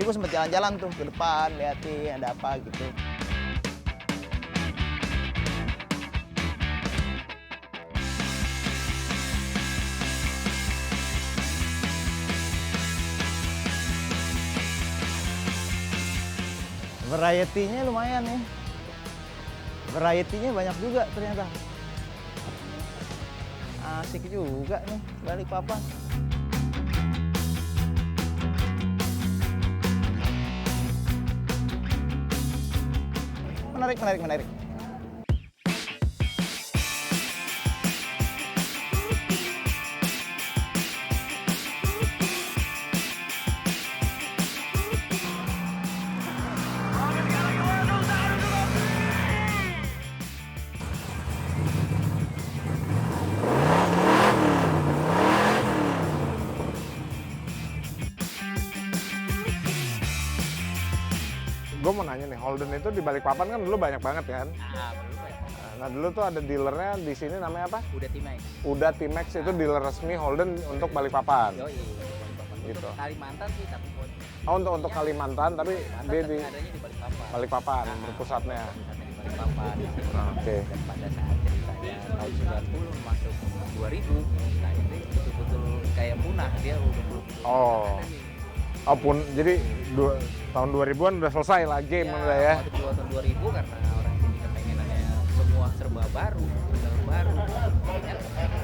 Jadi gue sempet jalan-jalan tuh ke depan, liatin ada apa gitu. Variety-nya lumayan nih. Variety-nya banyak juga ternyata. Asik juga nih Balikpapan. Menarik. Gue mau nanya nih, Holden itu di Balikpapan kan dulu banyak banget kan? Nah dulu tuh ada dealernya di sini namanya apa? Uda Timex itu dealer resmi Holden untuk Balikpapan. Yoi, Balikpapan. Gitu. Untuk Kalimantan sih tapi Oh untuk Kalimantan tapi dia di adanya di Balikpapan. Balikpapan berpusatnya. Pusatnya di Balikpapan. Oke. Dan pada saat ceritanya tahun 90 masuk 2000, nah ini betul-betul kayak punah dia udah belum. Oh. Oh pun jadi tahun 2000-an udah selesai lah game udah ya. Waktu tahun 2000 karena orang ini kepengenannya semua serba baru, bener baru. Ya,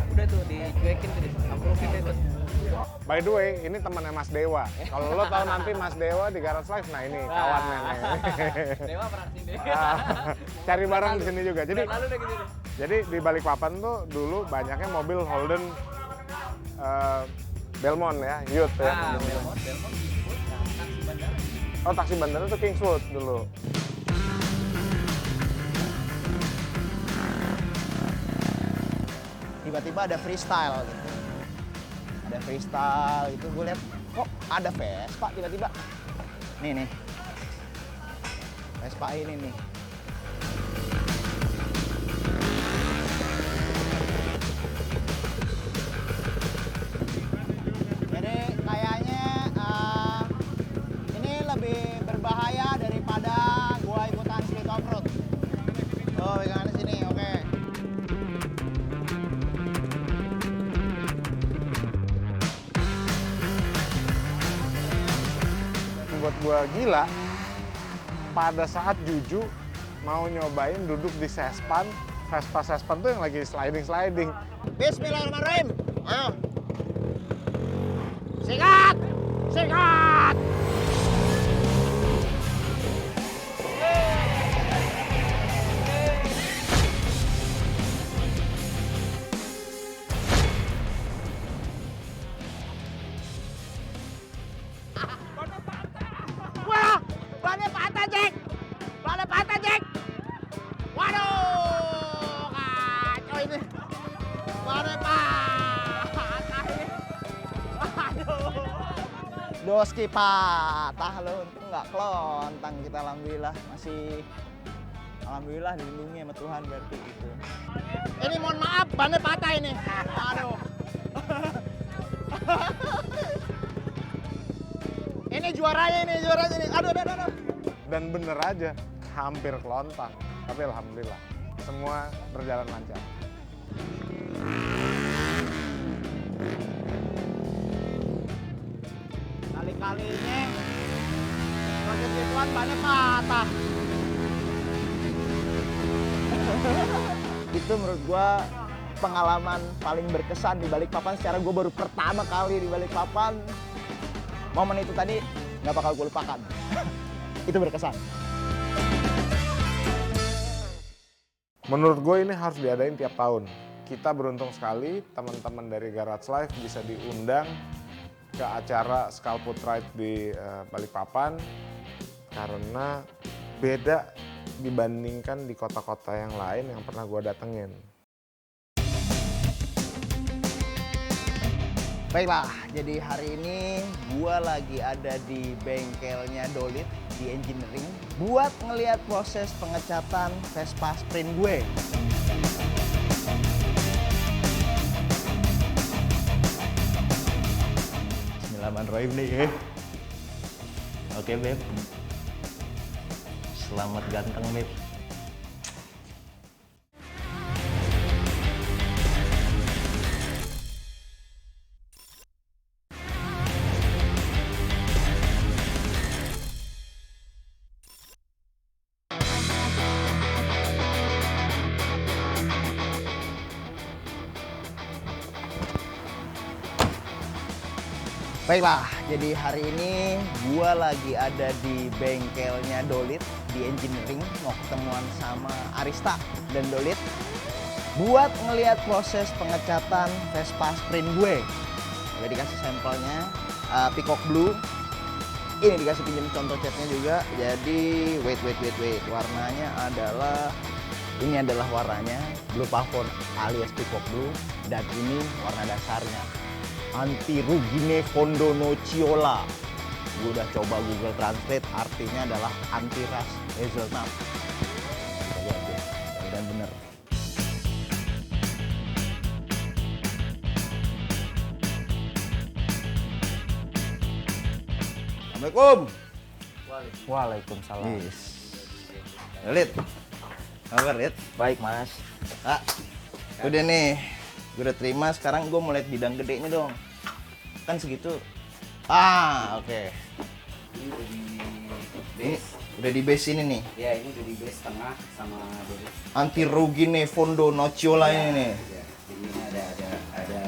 udah tuh dicuekin tuh, amplopin deh tuh. By the way, ini temannya Mas Dewa. Kalau lo tahu nanti Mas Dewa di Garage Live, nah ini kawannya nih. Dewa pernah sini. Cari barang di sini juga. Lalu deh gitu deh. Jadi di Balikpapan tuh dulu banyaknya mobil Holden Belmont ya, Youth ya. Belmont, Kingswood, taksi bandara. Oh taksi bandara tuh Kingswood dulu. Tiba-tiba ada freestyle gitu. Ada freestyle itu gue lihat kok ada Vespa tiba-tiba. Nih. Vespa ini nih. Jadi kayaknya ini lebih berbahaya daripada gua ikutan street off road. Oh, pegangannya sini, oke. Buat gua gila, pada saat Juju mau nyobain duduk di Sespan, Vespa Sespan tuh yang lagi sliding. Bismillahirrahmanirrahim. Ayo. Sikat! Wah, bannya patah, Jack. Waduh, kacau ini. Bannya patah ini. Waduh. Doski patah loh, untung nggak kelontang kita alhamdulillah. Alhamdulillah dilindungi sama Tuhan berarti gitu. Ini mohon maaf, bannya patah ini. Aduh. Ini juaranya nih. Aduh. Dan bener aja, hampir kelontang. Tapi alhamdulillah, semua berjalan lancar. Kali-kalinya project gituan bannya patah. Itu menurut gua pengalaman paling berkesan di Balikpapan. Secara gua baru pertama kali di Balikpapan. Momen itu tadi nggak bakal gue lupakan. Itu berkesan. Menurut gue ini harus diadain tiap tahun. Kita beruntung sekali teman-teman dari Garage Live bisa diundang ke acara Scalput Ride di Balikpapan karena beda dibandingkan di kota-kota yang lain yang pernah gue datengin. Baiklah, jadi hari ini gua lagi ada di bengkelnya Dolit di Engineering buat ngelihat proses pengecatan Vespa Sprint gue. Bismillahirrahmanirrahim nih. Oke, Beb. Selamat ganteng, Beb. Baiklah, jadi hari ini gua lagi ada di bengkelnya Dolit di engineering, mau ketemuan sama Arista dan Dolit buat ngelihat proses pengecatan Vespa Sprint gue. Udah dikasih sampelnya, Peacock Blue. Ini dikasih pinjam contoh catnya juga. Jadi wait, warnanya adalah ini adalah warnanya Blue Pavon alias Peacock Blue, dan ini warna dasarnya Anti Rugine Fondo Nocciola. Gue udah coba Google Translate, artinya adalah anti ras hazelnut. Coba aja, dan bener. Assalamualaikum. Waalaikumsalam. Yes. Lid, kabar Lid? Baik mas. Ah, udah nih, gue udah terima. Sekarang gue mau lihat bidang gedenya dong. Kan segitu. Ah, oke. Ini udah di Ini base. udah di base ini nih. Ya ini udah di base tengah sama dari. Anti Rugine Fondo Nocciola ini nih. Ya, jadi ini ada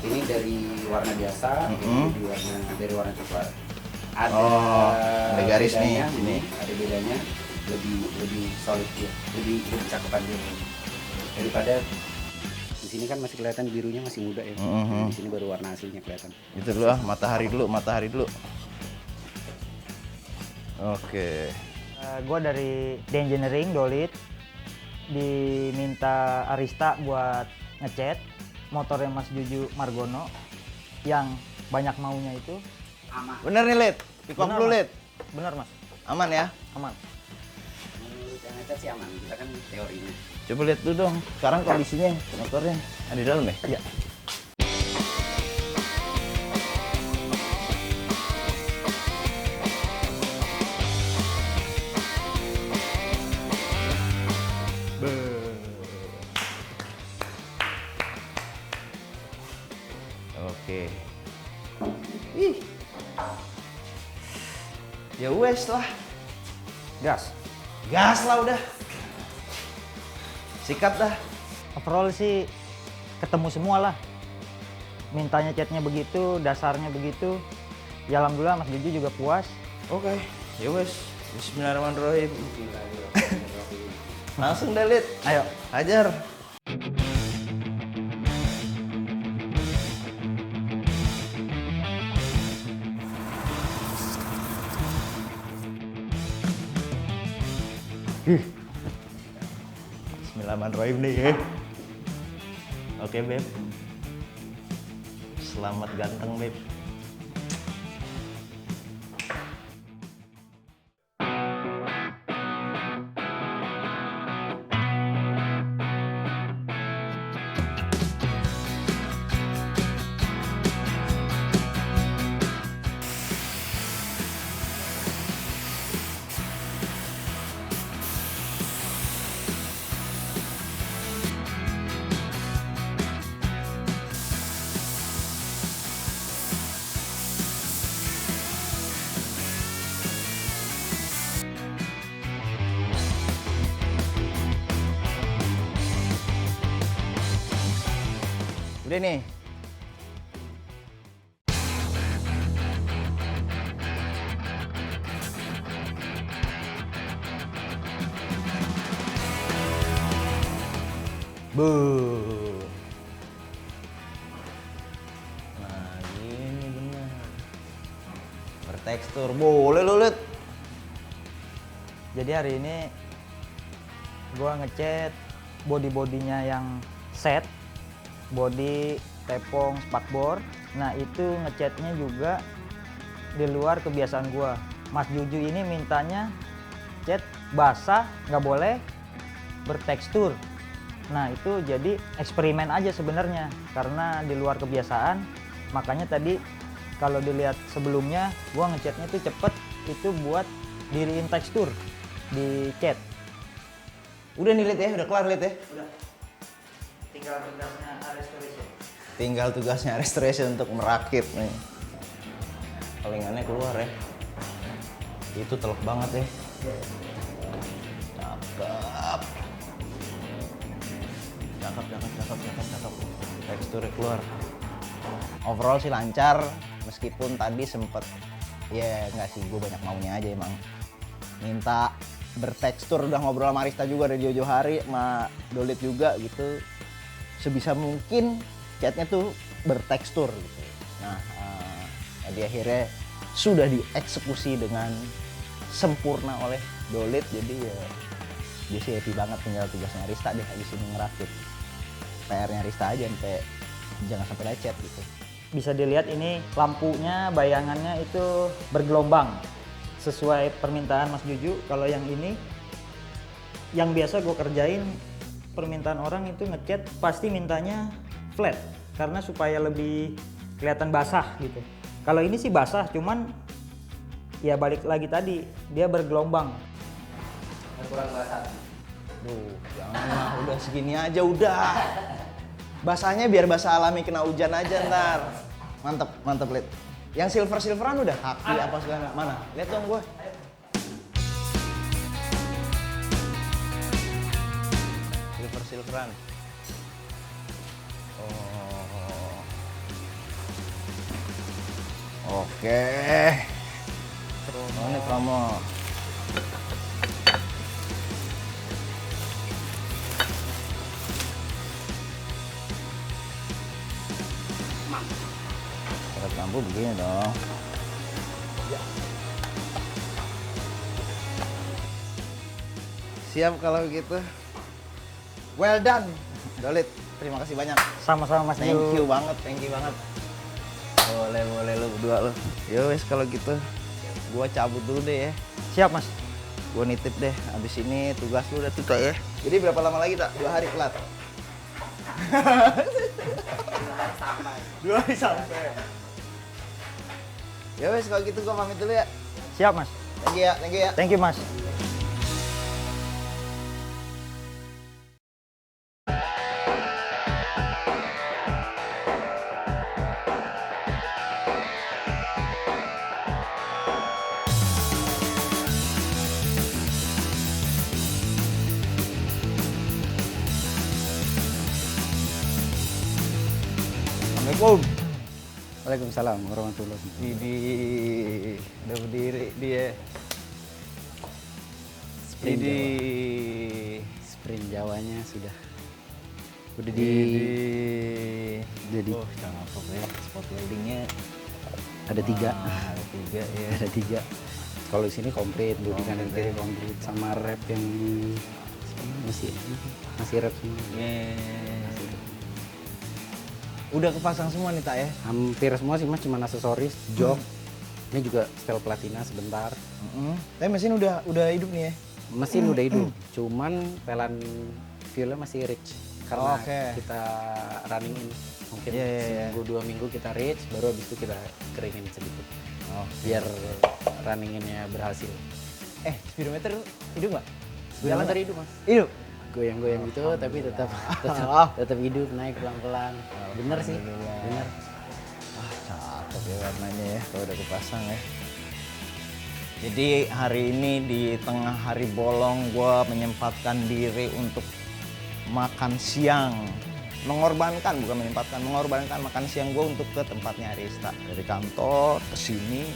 ini dari warna biasa, ini dari warna coklat. Ada Oh, ada garis nih, bedanya, sini. Ada bedanya, lebih solid ya, lebih cakepan dia daripada di sini kan masih kelihatan birunya masih muda ya. Di sini baru warna aslinya kelihatan. Itu dulu ah, matahari dulu. Oke. Gue dari The Engineering Dolit, diminta Arista buat ngecat motornya Mas Juju Margono yang banyak maunya itu. Aman. Bener nih Lid, Peacock Bener, Blue Mas. Lid. Bener mas, Aman ya? aman. Menurut yang ngecat sih aman, kita kan teorinya. Coba lihat dulu dong. Sekarang kondisinya motornya ada di dalam ya? Iya. Oke. Ih. Ya wes lah. Gas. Gas lah udah. Sikat dah. Overall sih ketemu semua lah. Mintanya catnya begitu, dasarnya begitu. Ya alhamdulillah Mas Juju juga puas. Oke. Ya wes. Bismillahirrahmanirrahim. Langsung deh Lid. Ayo. Hajar. Bismillahirrahmanirrahim nih ya. Oke Beb. Selamat ganteng Beb. Udah nih. Buh. Nah, gini bener. Bertekstur. Boleh lo, Lid. Jadi hari ini gua ngecat body-bodinya yang set, body, tepung, spakbor. Nah itu ngecatnya juga di luar kebiasaan gua. Mas Juju ini mintanya cat basah, nggak boleh bertekstur. Nah itu jadi eksperimen aja sebenarnya karena di luar kebiasaan. Makanya tadi kalau dilihat sebelumnya gua ngecatnya tuh cepet, itu buat diriin tekstur di cat. Udah nih Lid ya, udah kelar Lid ya. Udah. Tinggal tugasnya restoration. Tinggal tugasnya restoration untuk merakit nih. Kelingannya keluar ya. Itu teluk banget ya. Cakep. Cakep. Teksturnya keluar. Overall sih lancar, meskipun tadi sempet ya nggak sih, gue banyak maunya aja emang. Minta bertekstur, udah ngobrol sama Arista juga dari jauh-jauh hari, sama Dolit juga gitu. Sebisa mungkin catnya tuh bertekstur gitu. Nah, di akhirnya sudah dieksekusi dengan sempurna oleh Dolit, jadi ya dia sih happy banget. Tinggal tugasnya Arista deh habis ini ngerakit. PR-nya Arista aja sampai jangan sampai lecet gitu. Bisa dilihat ini lampunya, bayangannya itu bergelombang sesuai permintaan Mas Juju. Kalau yang ini yang biasa gue kerjain, permintaan orang itu ngecat pasti mintanya flat karena supaya lebih kelihatan basah gitu. Kalau ini sih basah, cuman ya balik lagi tadi dia bergelombang. Kurang basah. Duh, jangan lah, udah segini aja udah. Basahnya biar basah alami kena hujan aja ntar. Mantep Lid. Yang silveran udah kaki apa segala mana? Lihat dong gue. Silveran. Oh. Oke. Oh, ini promo. Pakai lampu begini dong. Siap kalau gitu. Well done, Dolit. Terima kasih banyak. Sama-sama Mas Thank Juju. you banget. Boleh lu berdua lu. Yo wes kalau gitu, gua cabut dulu deh ya. Siap Mas. Gua nitip deh. Abis ini tugas lu udah tutup ya. Jadi berapa lama lagi tak? 2 hari kelar. 2 hari sampai. Ya wes kalau gitu gua pamit dulu ya. Siap Mas. Thank you ya. Thank you Mas. Assalamualaikum. Waalaikumsalam warahmatullahi wabarakatuh. Ini udah berdiri dia. Sprint Ini Sprint Jawanya sudah udah jadi oh cakep ya, spot weldingnya ada 3. ada 3 ya. Ada 3. Kalau di sini komplit, bodi kanan kiri komplit sama rep yang masih rep semua. Udah kepasang semua nih tak ya? Hampir semua sih Mas, cuma aksesoris, jok. Ini juga setel platina sebentar. Tapi mesin udah hidup nih ya? Mesin udah hidup, cuman pelan fuelnya masih rich karena Oke. kita runningin mungkin Iya, iya, iya. seminggu 2 minggu kita rich, baru habis itu kita keringin sedikit Oh. biar runninginnya berhasil. Speedometer hidup nggak? Jalan dari hidup Mas, Hidup? goyang-goyang gitu tapi tetap tetap hidup, naik pelan-pelan. Bener sih, bener. Cakep ya warnanya ya kalau udah kepasang ya. Jadi hari ini di tengah hari bolong gue menyempatkan diri untuk makan siang. Mengorbankan, bukan menyempatkan, mengorbankan makan siang gue untuk ke tempatnya Arista. Dari kantor ke sini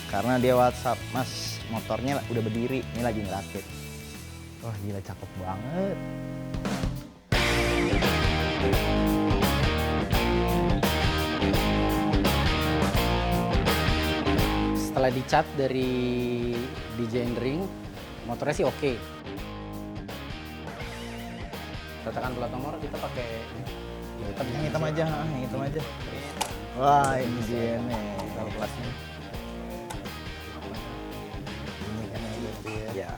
karena dia WhatsApp, Mas motornya udah berdiri, ini lagi ngerakit. Wah gila cakep banget. Setelah dicat dari DJ Ring, motornya sih oke. Tatakan plat nomor kita pakai Yang hitam aja, yang hitam aja. Wah ini dia nih. Kalau kelasnya. Ini kan yang gitu ya. Ya.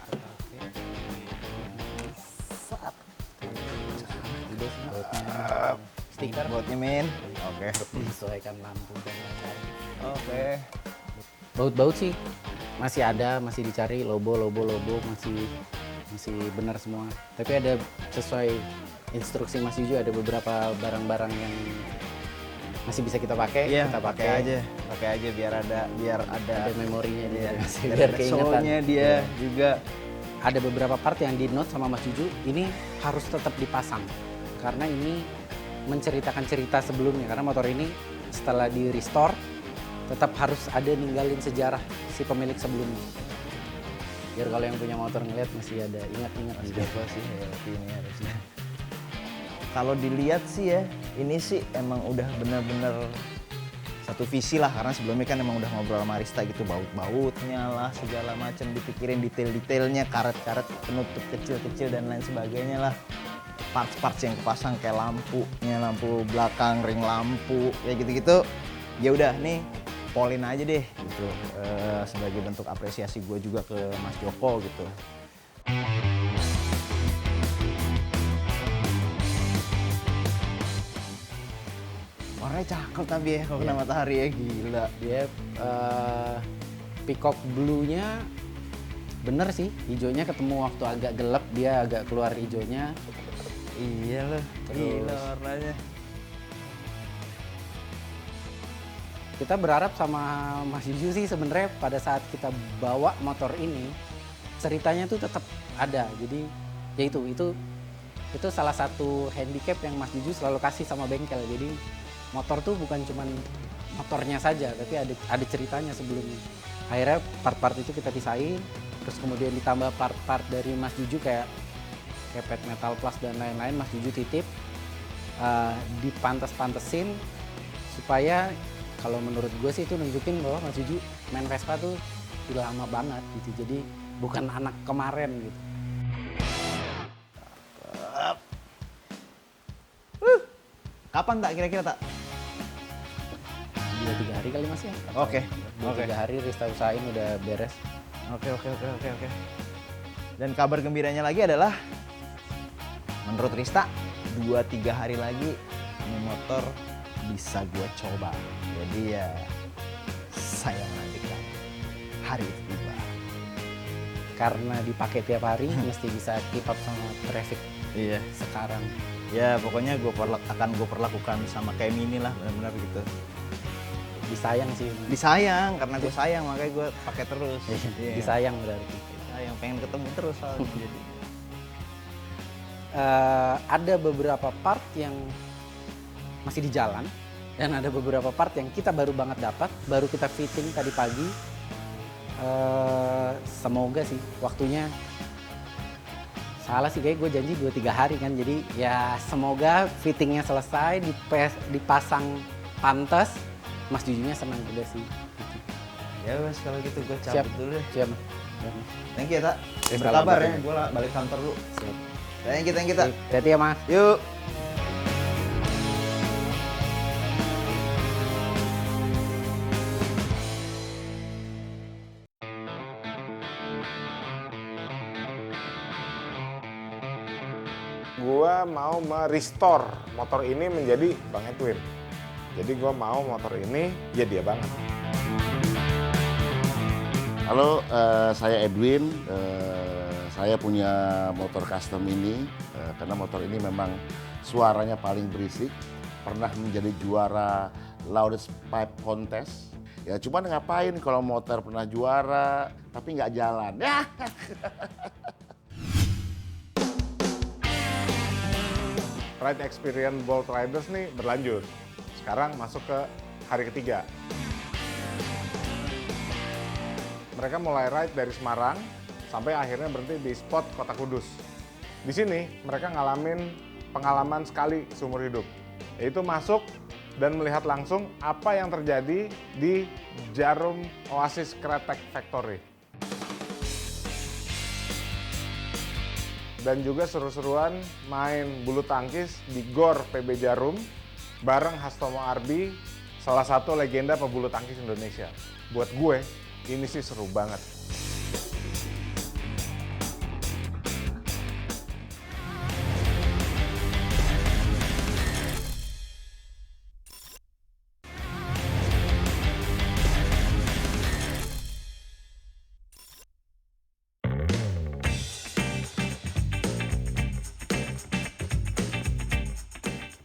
Stiker buatnya Min. Oke. Menyesuaikan lampu dan lain-lain. Oke. Baut-baut sih masih ada, masih dicari lobo masih benar semua. Tapi ada sesuai instruksi Mas Juju, ada beberapa barang-barang yang masih bisa kita pakai, Iya, kita pakai aja biar ada ada memorinya dia, biar biar ada keingetan. soulnya dia Iya. juga. Ada beberapa part yang di note sama Mas Juju, ini harus tetap dipasang karena ini menceritakan cerita sebelumnya, karena motor ini setelah di restore tetap harus ada ninggalin sejarah si pemilik sebelumnya, biar kalau yang punya motor ngeliat masih ada ingat-ingat Apa sih ya, ini harusnya. Kalau dilihat sih ya, ini sih emang udah bener-bener satu visi lah, karena sebelumnya kan emang udah ngobrol sama Arista gitu, baut-bautnya lah segala macam dipikirin, detail-detailnya, karet-karet penutup kecil-kecil dan lain sebagainya lah. Parts-parts yang kepasang kayak lampunya, lampu belakang, ring lampu, ya gitu-gitu. Ya udah nih, polin aja deh gitu, sebagai bentuk apresiasi gue juga ke Mas Joko gitu. Warnanya cakep tapi ya kalau kena matahari ya, gila. dia. Peacock blue-nya bener sih, hijaunya ketemu waktu agak gelap, dia agak keluar hijaunya. Iya loh, gila warnanya. Kita berharap sama Mas Juju sih sebenarnya pada saat kita bawa motor ini, ceritanya tuh tetap ada. Jadi ya itu salah satu handicap yang Mas Juju selalu kasih sama bengkel. Jadi motor tuh bukan cuman motornya saja, tapi ada ceritanya sebelumnya. Akhirnya part-part itu kita pisahin, terus kemudian ditambah part-part dari Mas Juju kayak kepet metal plus dan lain-lain. Mas Juju titip dipantes-pantesin supaya kalau menurut gue sih itu nunjukin bahwa Mas Juju main Vespa tuh udah lama banget gitu. Jadi bukan anak kemarin gitu. Kapan tak kira-kira tak? 2-3 hari kali Mas ya. Oke, 2-3 hari Rista usahain udah beres. Oke. Dan kabar gembiranya lagi adalah, menurut Rista, 2-3 hari lagi ini motor bisa gue coba. Jadi ya, saya menantikan hari itu tiba. Karena dipakai tiap hari mesti bisa keep up sama traffic Iya. sekarang. Ya pokoknya akan gue perlakukan sama kayak Mini lah, benar-benar gitu. Disayang sih. Disayang, karena gue sayang makanya gue pakai terus. Iya. Disayang berarti. Disayang, pengen ketemu terus soalnya. Jadi. Ada beberapa part yang masih di jalan dan ada beberapa part yang kita baru banget dapat, baru kita fitting tadi pagi. Semoga sih waktunya, salah sih kayak gue janji 2-3 hari kan, jadi ya semoga fittingnya selesai, dipasang pantas, Mas Jujunya senang juga sih. Ya wes kalau gitu gue Siap. cabut dulu deh. Siap. Thank you ya tak. Ya, Berkabar salam ya, buat gue balik kantor dulu. Siap. Thank you tak. Hati-hati ya Mas. Yuk. Gua mau merestore motor ini menjadi Bang Edwin. Jadi gua mau motor ini ya dia banget. Halo, saya Edwin. Saya punya motor custom ini karena motor ini memang suaranya paling berisik. Pernah menjadi juara loudest pipe contest. Ya cuman ngapain kalau motor pernah juara tapi nggak jalan. Ride Experience Bolt Riders nih berlanjut. Sekarang masuk ke hari ketiga. Mereka mulai ride dari Semarang sampai akhirnya berhenti di spot Kota Kudus. Di sini mereka ngalamin pengalaman sekali seumur hidup, yaitu masuk dan melihat langsung apa yang terjadi di Jarum Oasis Kretek Factory. Dan juga seru-seruan main bulu tangkis di GOR PB Jarum bareng Hastomo Arbi, salah satu legenda pebulu tangkis Indonesia. Buat gue, ini sih seru banget.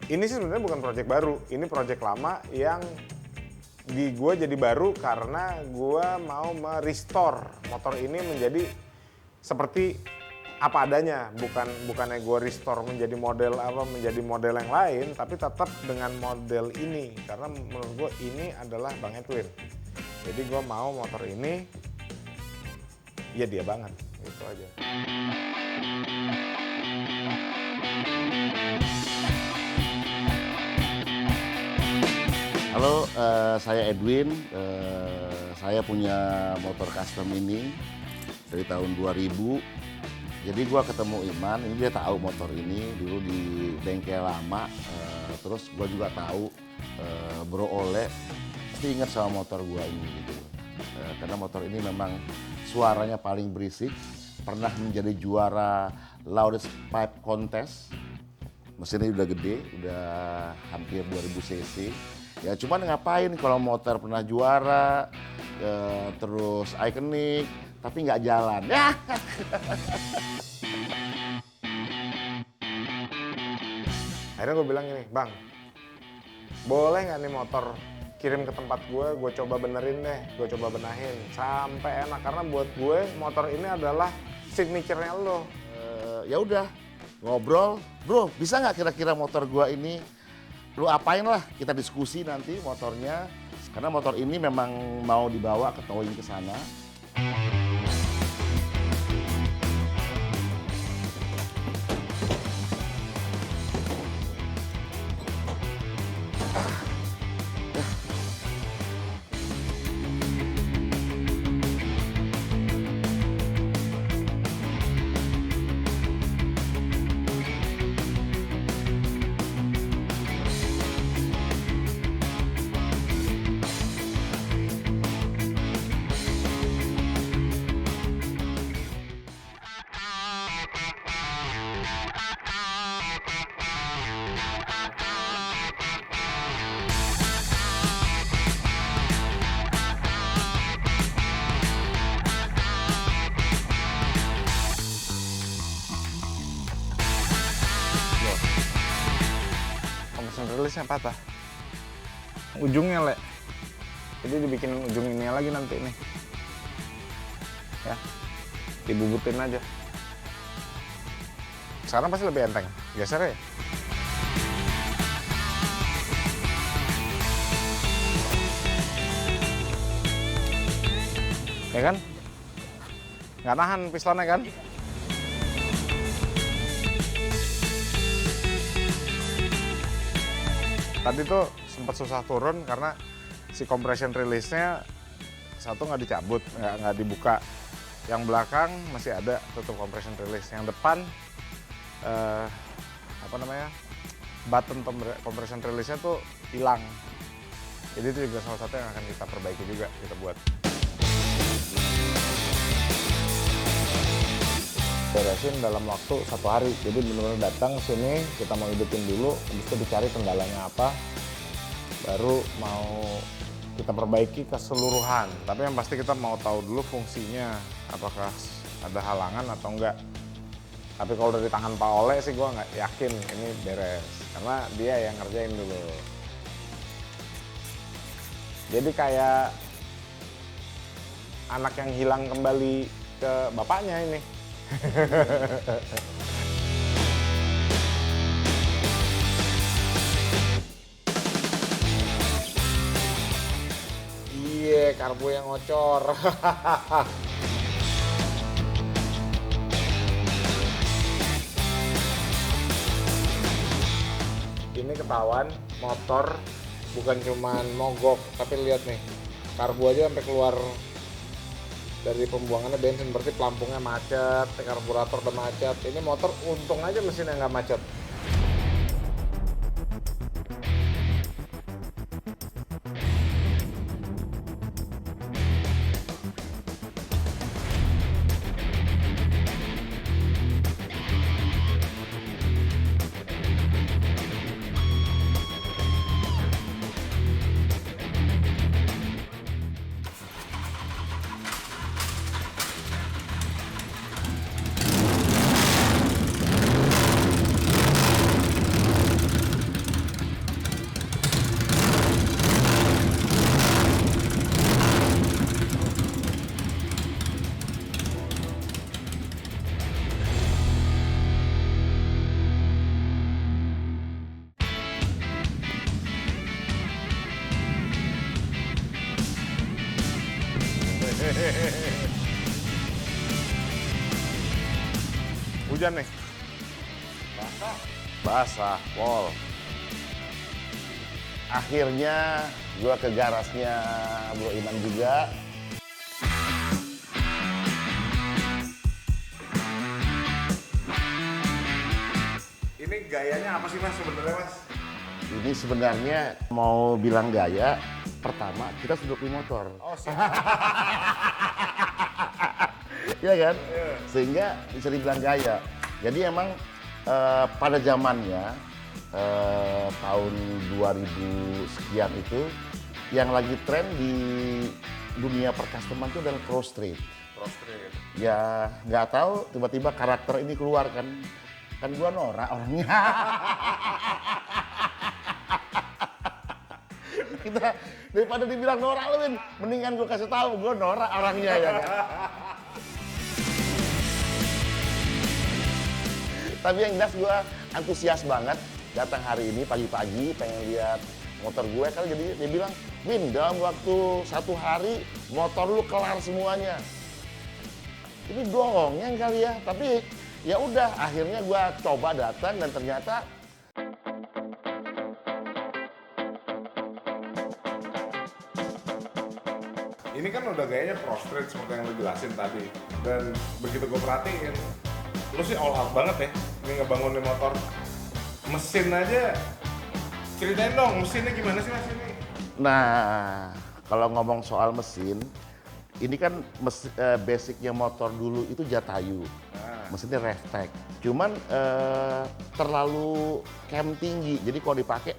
Ini sih sebenarnya bukan proyek baru, ini proyek lama yang di gue jadi baru karena gue mau merestore motor ini menjadi seperti apa adanya, bukannya gue restore menjadi model yang lain, tapi tetap dengan model ini karena menurut gue ini adalah Bang Edwin. Jadi gue mau motor ini ya dia banget, gitu aja. Halo, saya Edwin. Saya punya motor custom ini dari tahun 2000. Jadi gua ketemu Iman, ini dia tahu motor ini dulu di bengkel lama. Terus gua juga tahu Bro Ole pasti ingat sama motor gua ini gitu. Karena motor ini memang suaranya paling berisik. Pernah menjadi juara loudest pipe contest. Mesinnya udah gede, udah hampir 2000 cc. Ya cuman ngapain kalau motor pernah juara, terus ikonik, tapi nggak jalan. Ya. Akhirnya gue bilang gini, Bang, boleh nggak nih motor kirim ke tempat gue coba benerin deh, gue coba benahin sampai enak karena buat gue motor ini adalah signature-nya lo. Ya udah ngobrol, bro bisa nggak kira-kira motor gua ini lu apain lah, kita diskusi nanti motornya karena motor ini memang mau dibawa ke towing ke sana. Kompresor rilisnya patah. Ujungnya, Le. Jadi dibikin ujung ini lagi nanti nih. Ya. Dibubutin aja. Sekarang pasti lebih enteng. Geser ya. Ya kan? Nggak nahan pistonnya kan? Tadi tuh sempat susah turun karena si compression release-nya satu nggak dicabut, nggak dibuka. Yang belakang masih ada tutup compression release. Yang depan button compression release-nya tuh hilang. Jadi itu juga salah satu yang akan kita perbaiki juga, kita buat. Beresin dalam waktu 1 hari, jadi benar-benar datang sini kita mau hidupin dulu, habis itu dicari kendalanya apa, baru mau kita perbaiki keseluruhan. Tapi yang pasti kita mau tahu dulu fungsinya, apakah ada halangan atau enggak. Tapi kalau dari tangan Pak Ole sih gue nggak yakin ini beres, karena dia yang ngerjain dulu. Jadi kayak anak yang hilang kembali ke bapaknya ini. Iya, karbo yang ngocor. Ini ketahuan motor bukan cuman mogok, tapi lihat nih, karbo aja sampai keluar dari pembuangannya bensin, berarti pelampungnya macet, karburator udah macet. Ini motor untung aja mesinnya nggak macet. Hujan nih. Basah, Pol. Akhirnya gua ke garasnya Bro Iman juga. Ini gayanya apa sih Mas sebenarnya Mas? Ini sebenarnya mau bilang gaya, pertama kita sudah punya motor. Oh siap. Iya kan? Sehingga bisa dibilang gaya. Jadi emang pada zamannya tahun 2000 sekian itu yang lagi tren di dunia percustoman itu adalah cross street. Cross street. Ya nggak tahu tiba-tiba karakter ini keluar kan gua norak orangnya. Kita daripada dibilang norak lu, mendingan gua kasih tahu gua norak orangnya ya kan. Tapi yang jelas gue antusias banget datang hari ini pagi-pagi pengen lihat motor gue kan, jadi dia bilang, Win dalam waktu 1 hari motor lu kelar semuanya. Ini dongeng kali ya, tapi ya udah akhirnya gue coba datang dan ternyata Ini kan udah gayanya cross street seperti yang lu jelasin tadi. Dan begitu gue perhatiin, lu sih all out banget ya. Ini ngebangunin motor. Mesin aja, ceritain dong mesinnya gimana sih Mas ini? nah kalau ngomong soal mesin, ini kan basicnya motor dulu itu Jatayu, mesinnya Revtech. Cuman terlalu cam tinggi, jadi kalau dipakai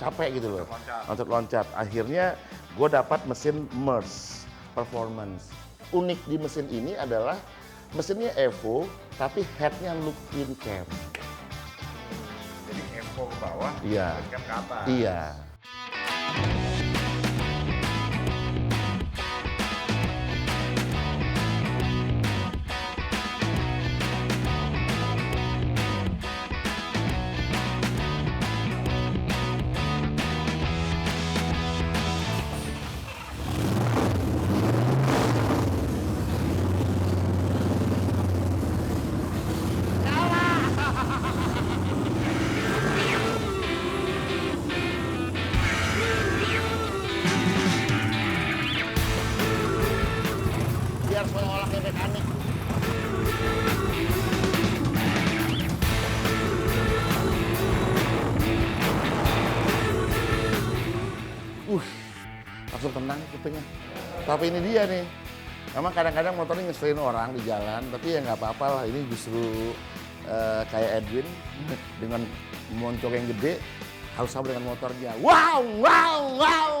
capek gitu loh, loncat-loncat. Akhirnya gue dapat mesin Merce Performance. Unik di mesin ini adalah mesinnya Evo, tapi headnya look twin cam. Jadi Evo ke bawah, Iya. kan ke atas. Iya. Biar seolah-olah kayak mekanik. Langsung tenang kupingnya. Tapi ini dia nih. Memang kadang-kadang motor ini ngeselin orang di jalan, tapi ya nggak apa-apa lah. Ini justru kayak Edwin dengan moncong yang gede harus sama dengan motornya. Wow, wow, wow.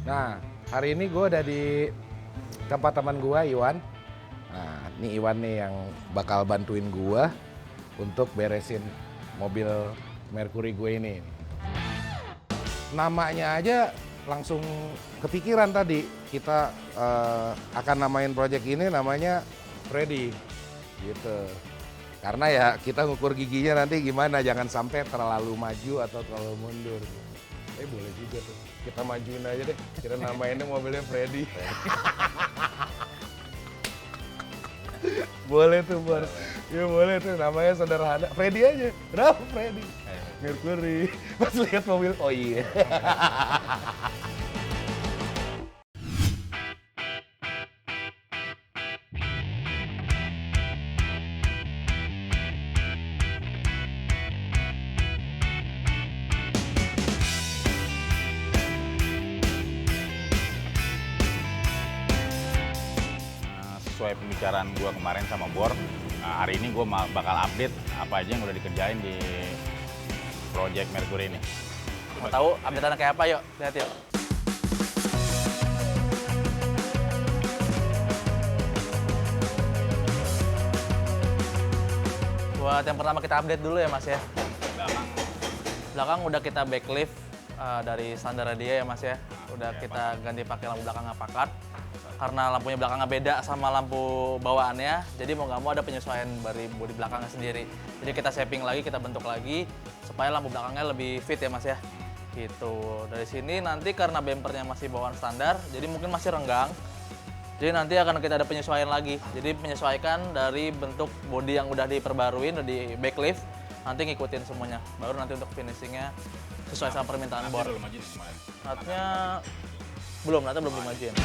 Nah, hari ini gue ada di tempat teman gue, Iwan. Nah, ini Iwan nih yang bakal bantuin gue untuk beresin mobil Mercury gue ini. Namanya aja langsung kepikiran tadi kita akan namain project ini namanya Freddy gitu. Karena ya kita ngukur giginya nanti gimana, jangan sampai terlalu maju atau terlalu mundur. Boleh juga tuh, kita majuin aja deh, kita namainnya mobilnya Freddy. Boleh tuh Bor, ya boleh tuh, namanya sederhana, Freddy aja. Kenapa Freddy? Mercury, pas lihat mobil, oh iya. Sesuai pembicaraan gue kemarin sama Bor, hari ini gue bakal update apa aja yang udah dikerjain di project Mercury ini. Mau tahu update-nya kayak apa, yuk lihat yuk. Buat yang pertama kita update dulu ya Mas ya. Belakang udah kita backlift dari standar dia ya Mas ya. Udah kita ganti pakai lampu belakang apakat. Karena lampunya belakangnya beda sama lampu bawaannya, jadi mau nggak mau ada penyesuaian dari bodi belakangnya sendiri. Jadi kita shaping lagi, kita bentuk lagi, supaya lampu belakangnya lebih fit ya Mas ya. Gitu. Dari sini nanti karena bempernya masih bawaan standar, jadi mungkin masih renggang. Jadi nanti akan kita ada penyesuaian lagi. Jadi menyesuaikan dari bentuk bodi yang udah diperbaruin, udah di backlift, nanti ngikutin semuanya. Baru nanti untuk finishingnya sesuai sama permintaan Bor. Natnya belum dimajuin.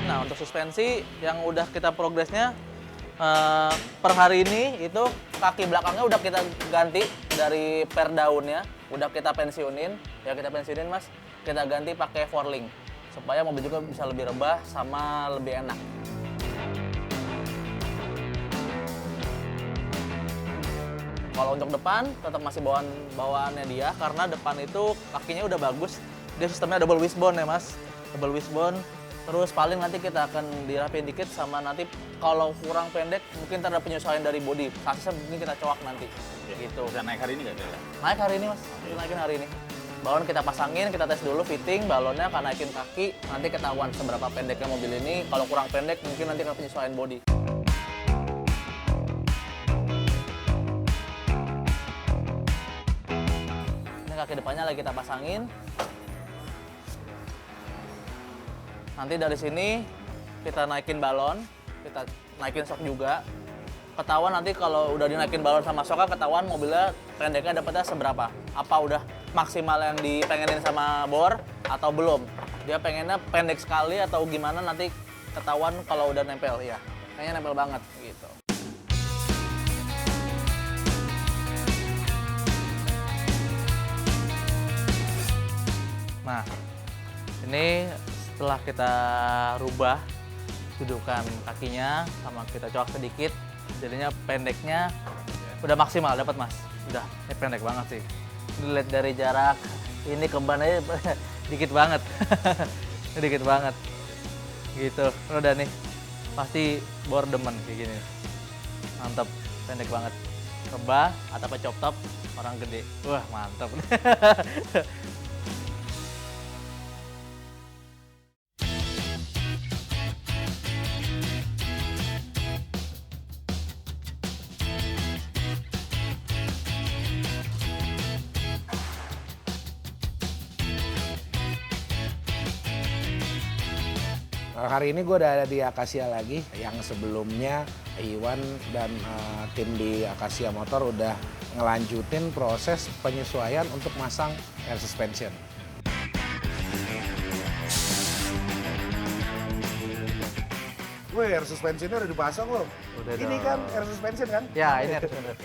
Nah, untuk suspensi yang udah kita progresnya per hari ini itu kaki belakangnya udah kita ganti dari per daunnya, udah kita pensiunin. Ya kita pensiunin Mas, kita ganti pakai fourling supaya mobil juga bisa lebih rebah sama lebih enak. Kalau untuk depan tetap masih bawaannya dia karena depan itu kakinya udah bagus. Dia sistemnya double wishbone ya Mas, double wishbone. Terus paling nanti kita akan dirapiin dikit sama nanti kalau kurang pendek mungkin ada penyesuaian dari bodi. Sasisnya mungkin kita coak nanti. Gitu. Bisa naik hari ini nggak kira? Naik hari ini Mas, kita naikin hari ini. Balon kita pasangin, kita tes dulu fitting, balonnya akan naikin kaki. Nanti ketahuan seberapa pendeknya mobil ini. Kalau kurang pendek mungkin nanti akan penyesuaian bodi. Ini kaki depannya lagi kita pasangin. Nanti dari sini kita naikin balon, kita naikin shock juga. Ketahuan nanti kalau udah dinaikin balon sama shocknya, ketahuan mobilnya pendeknya dapetnya seberapa. Apa udah maksimal yang dipengenin sama Bor atau belum. Dia pengennya pendek sekali atau gimana nanti ketahuan kalau udah nempel. Ya, kayaknya nempel banget gitu. Nah, ini setelah kita rubah dudukan kakinya sama kita coak sedikit, jadinya pendeknya udah maksimal dapat Mas. Udah, ini pendek banget sih. Dilihat dari jarak ini ke ban aja dikit banget. Dikit banget. Gitu. Udah nih. Pasti Bor demen kayak gini. Mantap, pendek banget. Rebah, atapnya chop top, orang gede. Wah, mantap. Hari ini gue udah ada di Akasia lagi, yang sebelumnya Iwan dan tim di Akasia Motor udah ngelanjutin proses penyesuaian untuk masang air suspension. Wih, air suspensionnya udah dipasang loh. Udah Ini dong. kan air suspension kan? Ya, ini harus bener.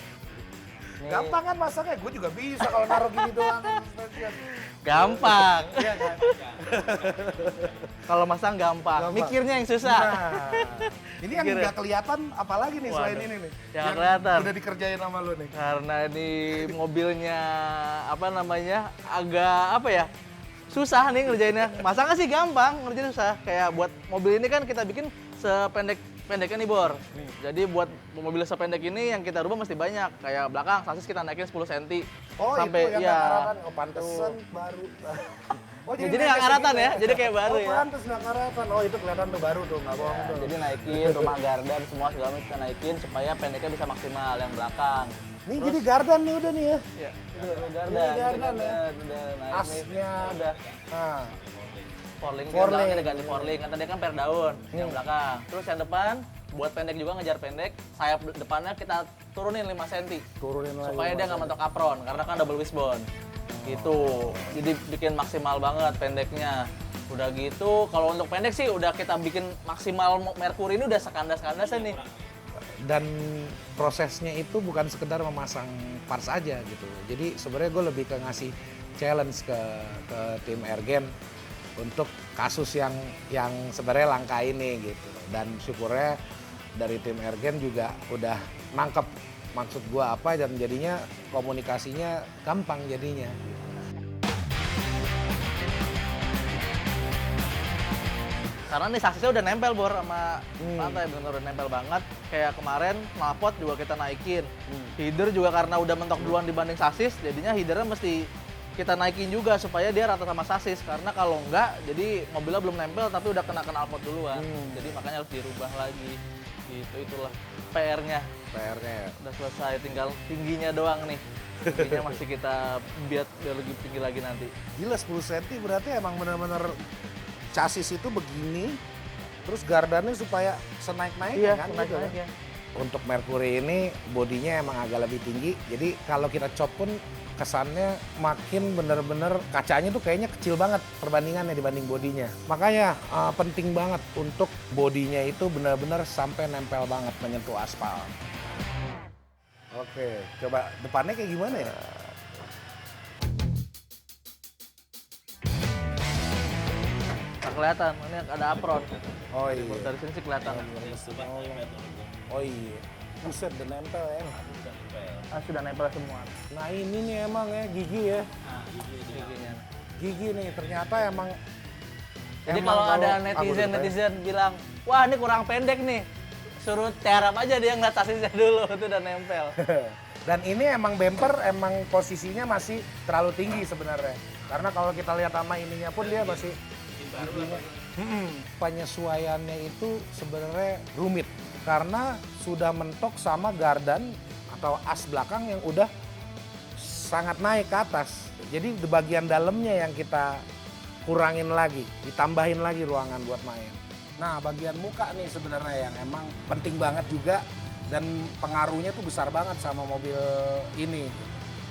Gampang kan masangnya? Gue juga bisa kalau naruh gini doang air suspension. Gampang. Iya kan? Kalau masang gampang. Gampang. Mikirnya yang susah. Nah, ini yang Mikirnya. nggak kelihatan apalagi nih selain Waduh. ini nih. Yang Yang kelihatan. udah dikerjain sama lu nih. Karena ini mobilnya apa namanya agak apa ya susah nih ngerjainnya. Masangnya sih gampang, ngerjain susah. Kayak buat mobil ini kan kita bikin sependek pendeknya nih Bor. Jadi buat mobil sependek ini yang kita rubah mesti banyak. Kayak belakang sasis kita naikin 10 cm. Oh sampai itu yang ya. nggak karatan, oh pantesan baru. Oh, Jadi nggak karatan ya, jadi kayak baru ya. Oh pantes nggak karatan, oh itu kelihatan tuh baru tuh, nggak bohong tuh. Jadi naikin rumah gardan semua segala macam kita naikin supaya pendeknya bisa maksimal yang belakang. Nih jadi gardan nih udah nih ya. Iya, itu gardan. Ini gardan ya. Udah naik Asnya. nih. Udah. Nah, Forling, Forling. kita ganti forling. Kan tadi kan per daun yang belakang. Terus yang depan buat pendek juga ngejar pendek. Sayap depannya kita turunin 5 cm. turunin lagi. Supaya dia nggak mentok apron karena kan double wishbone. Gitu. Jadi bikin maksimal banget pendeknya. Udah gitu, kalau untuk pendek sih udah kita bikin maksimal Mercury ini udah sekandas-kandasnya nih. Dan prosesnya itu bukan sekedar memasang parts aja gitu. Jadi sebenarnya gue lebih ke ngasih challenge ke tim Ergen untuk kasus yang sebenarnya langka ini gitu. Dan syukurnya dari tim Ergen juga udah nangkep maksud gue apa dan jadinya komunikasinya gampang jadinya. Karena nih saksisnya udah nempel Bor sama pantai, bener-bener udah nempel banget. Kayak kemarin knalpot juga kita naikin. Header juga karena udah mentok duluan dibanding sasis, jadinya headernya mesti kita naikin juga supaya dia rata sama sasis. Karena kalau enggak, jadi mobilnya belum nempel tapi udah kena knalpot duluan. Jadi makanya harus dirubah lagi. Gitu, itulah PR-nya. PR-nya ya. Udah selesai, tinggal tingginya doang nih. Tingginya masih kita biar lebih tinggi lagi nanti. Gila 10 cm berarti emang benar-benar chassis itu begini, terus gardannya supaya senaik-naiknya kan gitu ya. Untuk Mercury ini bodinya emang agak lebih tinggi, jadi kalau kita chop pun kesannya makin bener-bener kacanya tuh kayaknya kecil banget perbandingannya dibanding bodinya. Makanya penting banget untuk bodinya itu benar-benar sampai nempel banget menyentuh aspal. Oke, coba depannya kayak gimana ya? Kelihatan, ini ada apron. Oh iya. Dari sini sih kelihatan. Oh iya. Buset, udah nempel ya. Sudah nempel semua. Nah ini nih emang ya gigi ya. Giginya. Gigi nih ternyata emang. Jadi emang kalau ada aku netizen bilang, wah ini kurang pendek nih, suruh terap aja dia ngeliat sasisnya dulu, itu udah nempel. Dan ini emang bumper emang posisinya masih terlalu tinggi sebenarnya. Karena kalau kita lihat sama ininya pun dia masih giginya. Penyesuaiannya itu sebenarnya rumit karena sudah mentok sama gardan atau as belakang yang udah sangat naik ke atas. Jadi di bagian dalamnya yang kita kurangin lagi, ditambahin lagi ruangan buat main. Nah bagian muka nih sebenarnya yang emang penting banget juga dan pengaruhnya tuh besar banget sama mobil ini.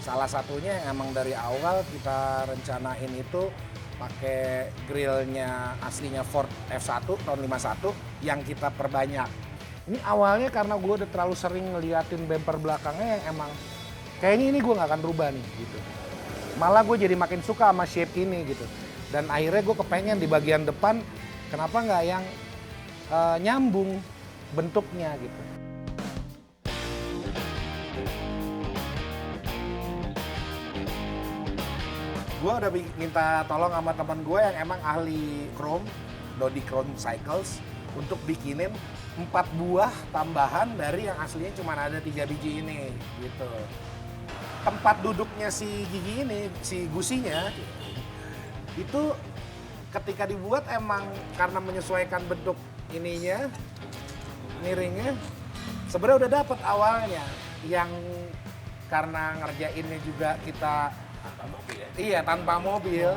Salah satunya emang dari awal kita rencanain itu pakai grillnya aslinya Ford F1 tahun 51 yang kita perbanyak. Ini awalnya karena gue udah terlalu sering ngeliatin bumper belakangnya yang emang kayaknya ini gue nggak akan rubah nih gitu. Malah gue jadi makin suka sama shape ini gitu. Dan akhirnya gue kepengen di bagian depan kenapa nggak yang nyambung bentuknya gitu. Gue udah minta tolong sama teman gue yang emang ahli chrome, Dodi Chrome Cycles, untuk bikinin 4 buah tambahan dari yang aslinya cuma ada 3 biji ini, gitu. Tempat duduknya si gigi ini, si gusinya, itu ketika dibuat emang karena menyesuaikan bentuk ininya, miringnya, sebenarnya udah dapet awalnya. Yang karena ngerjainnya juga kita iya tanpa mobil.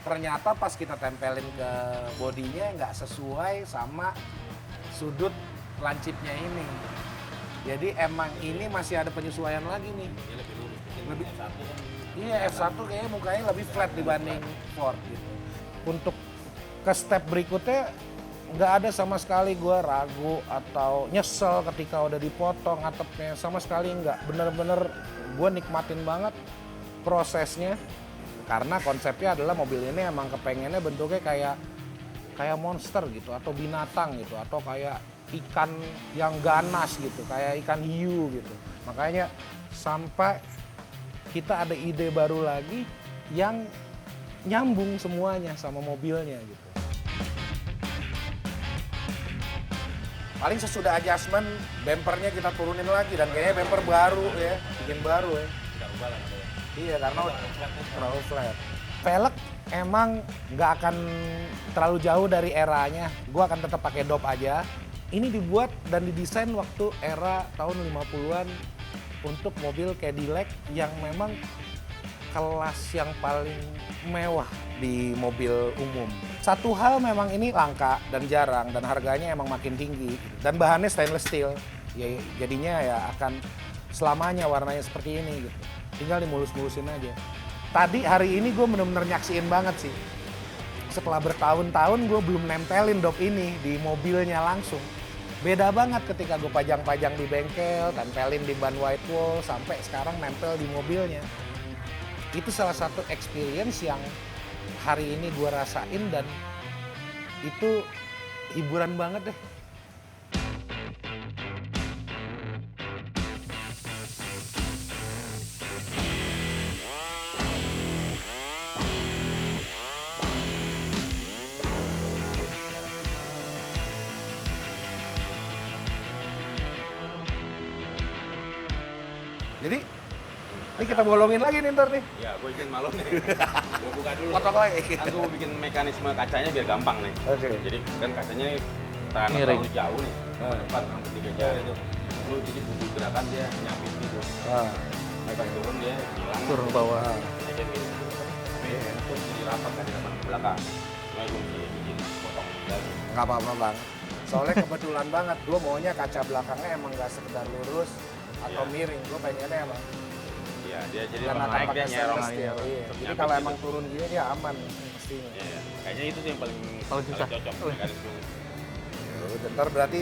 Ternyata pas kita tempelin ke bodinya nggak sesuai sama sudut lancipnya ini. Jadi emang ini masih ada penyesuaian lagi nih. Lebih iya F1 kayaknya mukanya lebih flat dibanding Ford gitu. Untuk ke step berikutnya nggak ada sama sekali gue ragu atau nyesel ketika udah dipotong atapnya, sama sekali nggak. Bener-bener gue nikmatin banget prosesnya karena konsepnya adalah mobil ini emang kepengennya bentuknya kayak monster gitu atau binatang gitu atau kayak ikan yang ganas gitu, kayak ikan hiu gitu. Makanya sampai kita ada ide baru lagi yang nyambung semuanya sama mobilnya gitu. Paling sesudah adjustment, bempernya kita turunin lagi dan kayaknya bemper baru ya, bikin baru ya. Tidak ubah lah ya. Iya, karena terlalu flat. Velg emang nggak akan terlalu jauh dari eranya. Gua akan tetap pakai dop aja. Ini dibuat dan didesain waktu era tahun 50-an untuk mobil Cadillac yang memang kelas yang paling mewah di mobil umum. Satu hal memang ini langka dan jarang dan harganya emang makin tinggi dan bahannya stainless steel. Ya, jadinya ya akan selamanya warnanya seperti ini gitu. Tinggal dimulus-mulusin aja. Tadi hari ini gue bener-bener nyaksiin banget sih. Setelah bertahun-tahun gue belum nempelin dop ini di mobilnya langsung. Beda banget ketika gue pajang-pajang di bengkel, tempelin di ban white wall, sampai sekarang nempel di mobilnya. Itu salah satu experience yang hari ini gue rasain dan itu hiburan banget deh. Jadi ini kita bolongin lagi nih ntar nih. Ya, gue izin malu nih. Gue buka dulu. Kotok lagi. Kan gue bikin mekanisme kacanya biar gampang nih. Oke. Jadi kan kacanya nih tangan Miring. terlalu jauh nih. Depan hampir 3 jari itu. Lu jadi bumbu gerakan dia nyapit gitu. Pas turun dia hilang. Turun ke bawah. Aja gitu. Tapi terus jadi rapat kan di depan ke belakang. Cuma gue mesti bikin potong lagi. Nggak apa-apa bang. Soalnya kebetulan banget, gue maunya kaca belakangnya emang nggak sekedar lurus atau Iya. miring. Gue pengennya emang Iya, dia jadi karena pas akan naik dia pakai nyerong stainless steel. Iya. Terus Jadi nyapit kalau gitu. emang turun gini dia aman mestinya. Iya, kayaknya itu sih yang paling susah. cocok mekanisme. Ntar berarti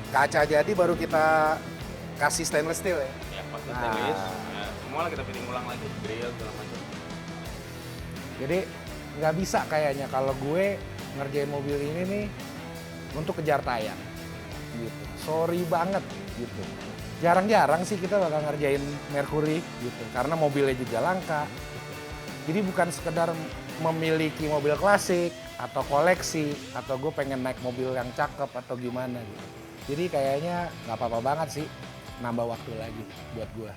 kaca jadi baru kita kasih stainless steel ya. Ya, pas Nah. stainless, ya, semua lah kita fitting ulang lagi, grill segala macam. Jadi nggak bisa kayaknya kalau gue ngerjain mobil ini nih untuk kejar tayang gitu. Sorry banget gitu. Jarang-jarang sih kita bakal ngerjain Mercury gitu karena mobilnya juga langka. Gitu. Jadi bukan sekedar memiliki mobil klasik atau koleksi atau gue pengen naik mobil yang cakep atau gimana gitu. Jadi kayaknya nggak apa-apa banget sih nambah waktu lagi buat gue.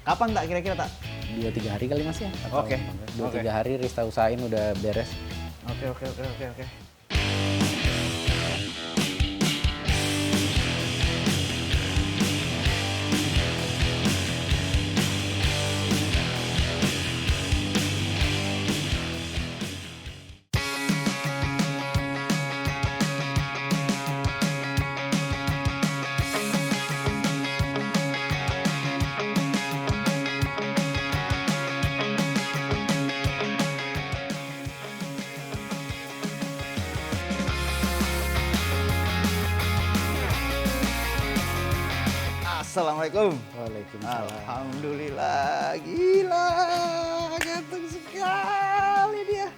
Kapan tak kira-kira tak? 2-3 hari kali Mas ya? Atau Oke. 2-3 hari Rista usahain udah beres. Oke. Assalamualaikum. Waalaikumsalam. Alhamdulillah, gila, ganteng sekali dia.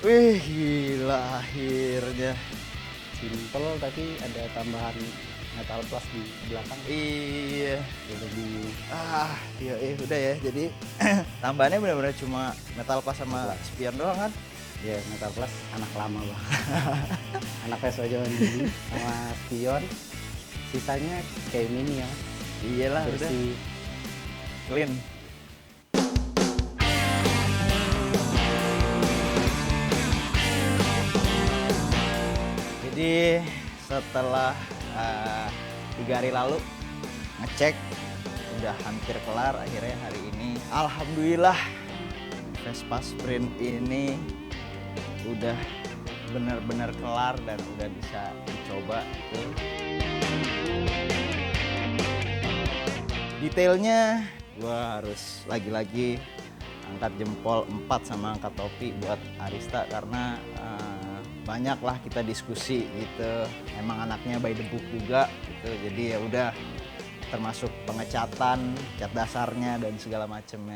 Wih, gila akhirnya. Simple tapi ada tambahan metal plus di belakang. Iya. Lebih Iya, udah ya. Jadi tambahannya benar-benar cuma metal pas sama spion doang kan? ya metal plus anak lama Bang. Anak Vespa zaman dulu sama spion. Sisanya kayak mini ya. Iyalah, udah Bersih. clean. Jadi setelah 3 hari lalu ngecek udah hampir kelar, akhirnya hari ini alhamdulillah Vespa Sprint ini udah benar-benar kelar dan udah bisa dicoba tuh. Detailnya gua harus lagi-lagi angkat jempol 4 sama angkat topi buat Arista karena banyak lah kita diskusi gitu. Emang anaknya by the book juga gitu. Jadi ya udah termasuk pengecatan, cat dasarnya dan segala macamnya.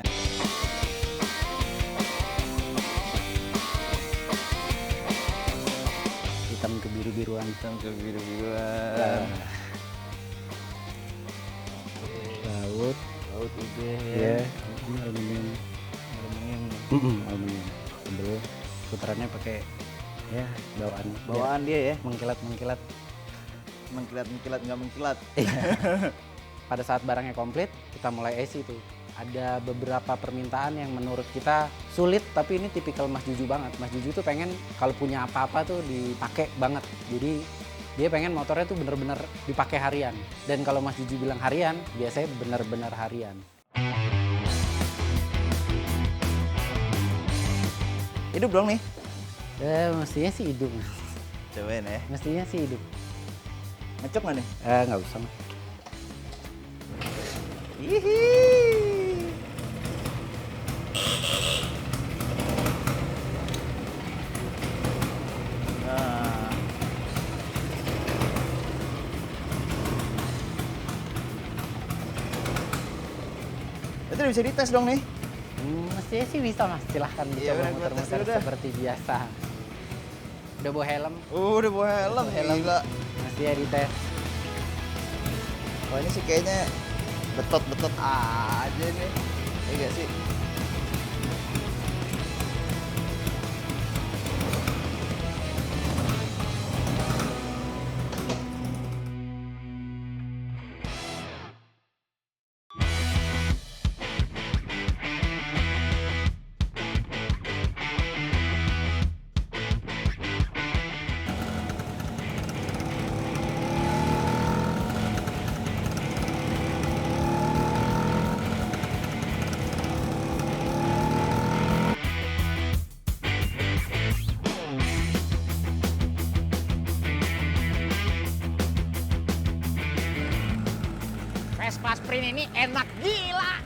Hitam kebiru-biruan. Hitam kebiru-biruan. Laut. Laut udah Ya, ya. ini aluminium. Aluminium. Aluminium. Tebel. Putarannya pakai ya bawaan. Bawaan dia ya. Mengkilat-mengkilat. Mengkilat-mengkilat nggak mengkilat. Pada saat barangnya komplit, kita mulai IC itu. Ada beberapa permintaan yang menurut kita sulit, tapi ini tipikal Mas Juju banget. Mas Juju tuh pengen kalau punya apa-apa tuh dipakai banget. Jadi dia pengen motornya tuh bener-bener dipakai harian. Dan kalau Mas Juju bilang harian, biasanya bener-bener harian. Hidup dong nih. Mestinya sih hidup. Cobain ya. Mestinya sih hidup. Ngecok nggak nih? Nggak usah. Hihi. Nah. Itu udah bisa dites dong nih. Mestinya sih bisa Mas, silahkan Iya, dicoba udah, gua tes muter-muter dulu dah. seperti biasa. Udah bawa helm, Udah bawa helm, gila. masih ya dites. Wah ini sih kayaknya betot-betot aja nih. Iya gak sih? Vespa Sprint ini enak gila.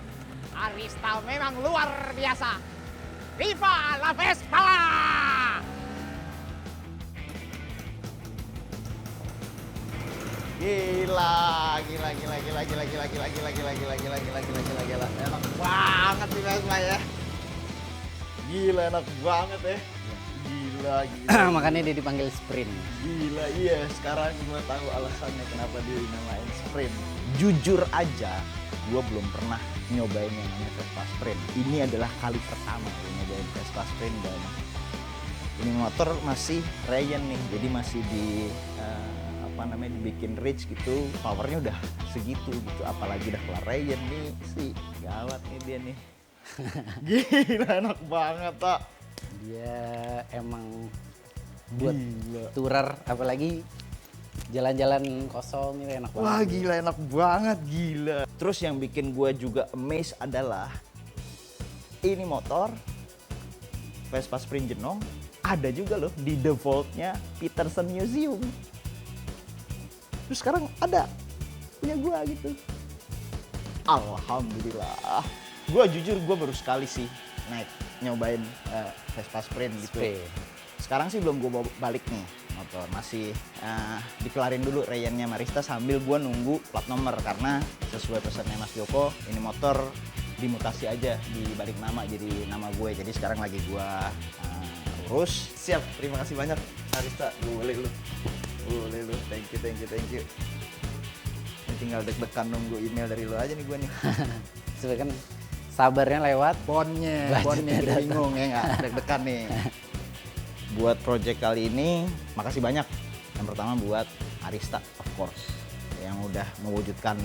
Arista memang luar biasa. Viva la Vespa! Gila, gila, gila, gila, gila, gila, gila, gila, gila, gila, gila, gila, gila, gila, gila. Enak banget nih Vespa ya. Gila, enak banget ya. Gila, gila. Makanya dia dipanggil sprint. Gila, iya. Sekarang gue tahu alasannya kenapa dia dinamain sprint. Jujur aja, gue belum pernah nyobain yang namanya Vespa Sprint. Ini adalah kali pertama gue nyobain Vespa Sprint dan ini motor masih Rayon nih, jadi masih di apa namanya dibikin rich gitu, powernya udah segitu gitu, apalagi udah kelar Rayon nih sih gawat nih dia nih. Gila enak banget tak. Dia emang buat tourer, apalagi jalan-jalan kosong ini enak banget. Wah gila enak banget gila. Terus yang bikin gue juga amazed adalah ini motor Vespa Sprint Genong ada juga loh di The Vault-nya Peterson Museum. Terus sekarang ada punya gue gitu. Alhamdulillah. Gue jujur gue baru sekali sih nyobain Vespa Sprint gitu. Sekarang sih belum gue bawa balik nih motor, masih dikelarin dulu Rayonnya Marista sambil gue nunggu plat nomor karena sesuai pesannya Mas Joko ini motor dimutasi aja di balik nama jadi nama gue, jadi sekarang lagi gue urus. Siap, terima kasih banyak Marista, boleh lu, thank you. Ini tinggal deg-degan nunggu email dari lu aja nih gue nih. Sebenarnya kan sabarnya lewat. Bonnya jadi bingung ya nggak, deg-degan nih. Buat project kali ini, makasih banyak. Yang pertama buat Arista, of course, yang udah mewujudkan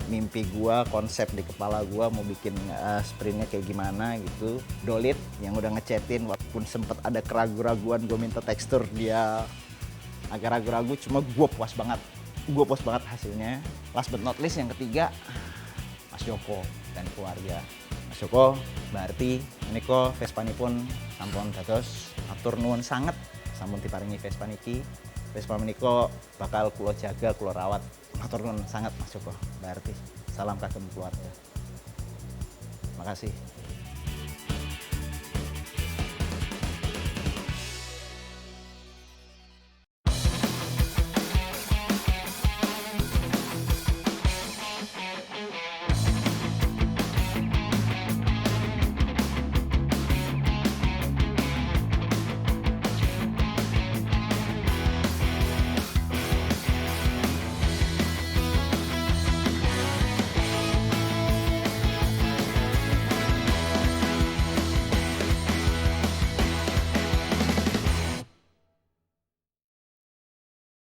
mimpi gua, konsep di kepala gua mau bikin sprintnya kayak gimana gitu. Dolit yang udah ngechatin, walaupun sempet ada keraguan-raguan, gua minta tekstur dia agak ragu-ragu, cuma gua puas banget hasilnya. Last but not least yang ketiga, Mas Joko dan keluarga. Mas Joko, berarti menika Vespanipun sampun dados atur nuwun sanget sampun diparingi Vespa niki. Vespa menika bakal kula jaga, kula rawat. Atur nuwun sanget Mas Joko. Berarti salam kagem keluarga. Makasih.